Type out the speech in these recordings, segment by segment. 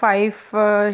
5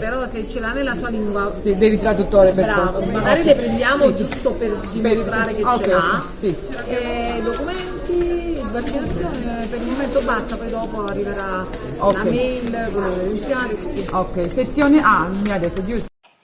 Però se ce l'ha nella sua lingua, Sì, devi traduttore per bravo, forza. magari le prendiamo giusto per dimostrare che Ok, ce l'ha. sì. Documenti, vaccinazione, per il momento basta, poi dopo arriverà la Ok. mail con le credenziali. Ok, sezione A mi ha detto, giusto?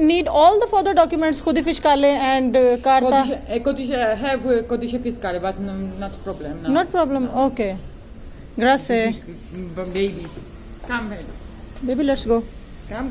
Need all the further documents, codice fiscale and carta. Have codice fiscale, but not problem. No. Not problem. Okay. Grazie. Baby. Come, baby. Baby, let's go. Come.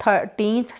13